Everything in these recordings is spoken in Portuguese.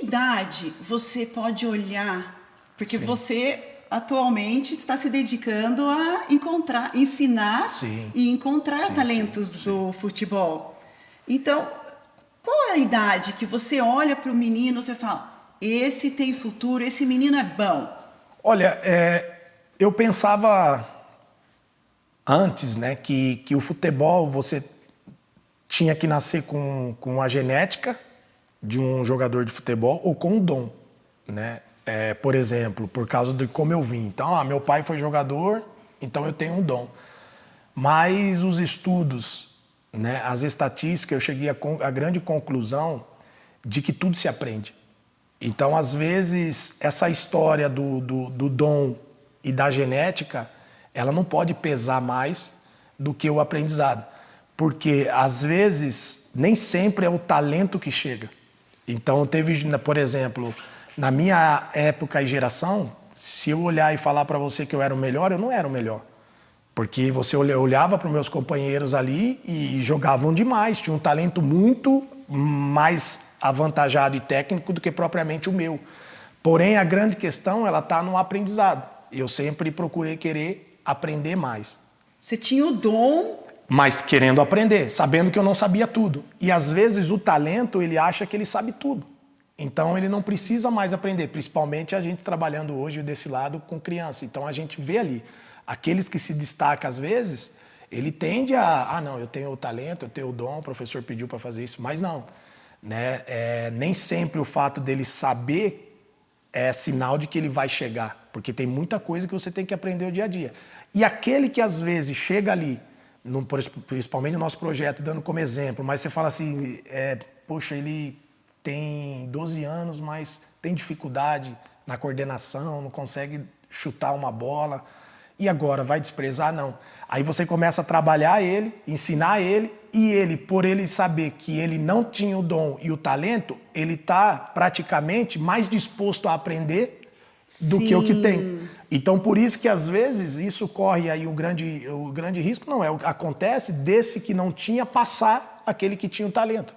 que idade você pode olhar? Porque Sim. você atualmente está se dedicando a ensinar Sim. e encontrar Sim, talentos sim. do futebol. Então, qual é a idade que você olha para o menino e você fala, esse tem futuro, esse menino é bom? Olha, eu pensava antes, né, que o futebol você tinha que nascer com a genética de um jogador de futebol ou com um dom, né? Por exemplo, por causa de como eu vim. Então, meu pai foi jogador, então eu tenho um dom. Mas os estudos, né, as estatísticas, eu cheguei à grande conclusão de que tudo se aprende. Então, às vezes, essa história do dom e da genética, ela não pode pesar mais do que o aprendizado. Porque, às vezes, nem sempre é o talento que chega. Então, teve, por exemplo, na minha época e geração, se eu olhar e falar para você que eu era o melhor, eu não era o melhor. Porque você olhava para os meus companheiros ali e jogavam demais, tinham um talento muito mais avantajado e técnico do que propriamente o meu. Porém, a grande questão ela está no aprendizado. Eu sempre procurei querer aprender mais. Você tinha o dom, Mas querendo aprender, sabendo que eu não sabia tudo. E às vezes o talento, ele acha que ele sabe tudo. Então ele não precisa mais aprender, principalmente a gente trabalhando hoje desse lado com criança. Então a gente vê ali, aqueles que se destacam às vezes, ele tende a, não, eu tenho o talento, eu tenho o dom, o professor pediu para fazer isso, mas não. Né? Nem sempre o fato dele saber é sinal de que ele vai chegar, porque tem muita coisa que você tem que aprender o dia a dia. E aquele que às vezes chega ali, principalmente no nosso projeto, dando como exemplo, mas você fala assim, poxa, ele tem 12 anos, mas tem dificuldade na coordenação, não consegue chutar uma bola, e agora vai desprezar? Não. Aí você começa a trabalhar ele, ensinar ele, e ele, por ele saber que ele não tinha o dom e o talento, ele está praticamente mais disposto a aprender do que o que tem. Então, por isso que às vezes isso corre aí o grande risco, não é, acontece desse que não tinha passar aquele que tinha o talento.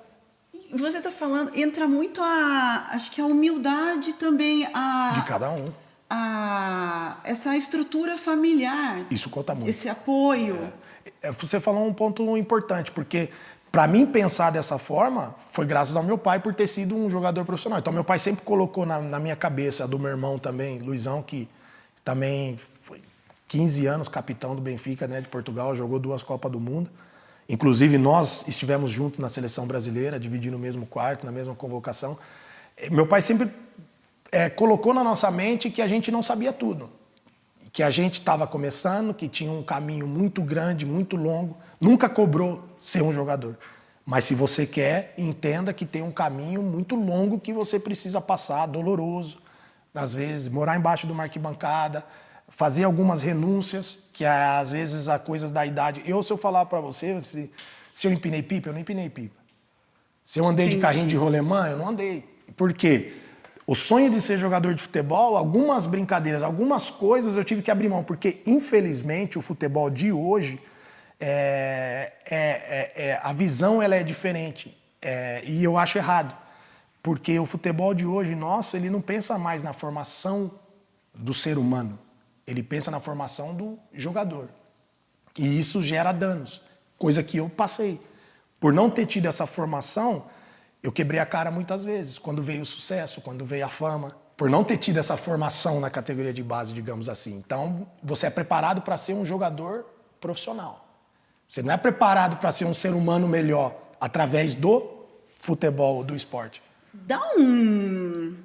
E você está falando, entra muito acho que a humildade também, De cada um. Essa estrutura familiar. Isso conta muito. Esse apoio. Você falou um ponto importante, porque para mim pensar dessa forma foi graças ao meu pai por ter sido um jogador profissional. Então meu pai sempre colocou na minha cabeça, do meu irmão também, Luizão, que também foi 15 anos capitão do Benfica, né, de Portugal, jogou 2 Copas do Mundo. Inclusive nós estivemos juntos na seleção brasileira, dividindo o mesmo quarto, na mesma convocação. Meu pai sempre colocou na nossa mente que a gente não sabia tudo. Que a gente estava começando, que tinha um caminho muito grande, muito longo. Nunca cobrou ser um jogador. Mas se você quer, entenda que tem um caminho muito longo que você precisa passar, doloroso. Às vezes, morar embaixo de uma arquibancada, fazer algumas renúncias, que às vezes há coisas da idade. Se eu falar para você, se eu empinei pipa, eu não empinei pipa. Se eu andei de carrinho de rolemã, eu não andei. Por quê? O sonho de ser jogador de futebol, algumas brincadeiras, algumas coisas eu tive que abrir mão, porque infelizmente o futebol de hoje, a visão ela é diferente, e eu acho errado, porque o futebol de hoje, nossa, ele não pensa mais na formação do ser humano, ele pensa na formação do jogador, e isso gera danos, coisa que eu passei. Por não ter tido essa formação, eu quebrei a cara muitas vezes, quando veio o sucesso, quando veio a fama, por não ter tido essa formação na categoria de base, digamos assim. Então, você é preparado para ser um jogador profissional. Você não é preparado para ser um ser humano melhor através do futebol, do esporte. Dá um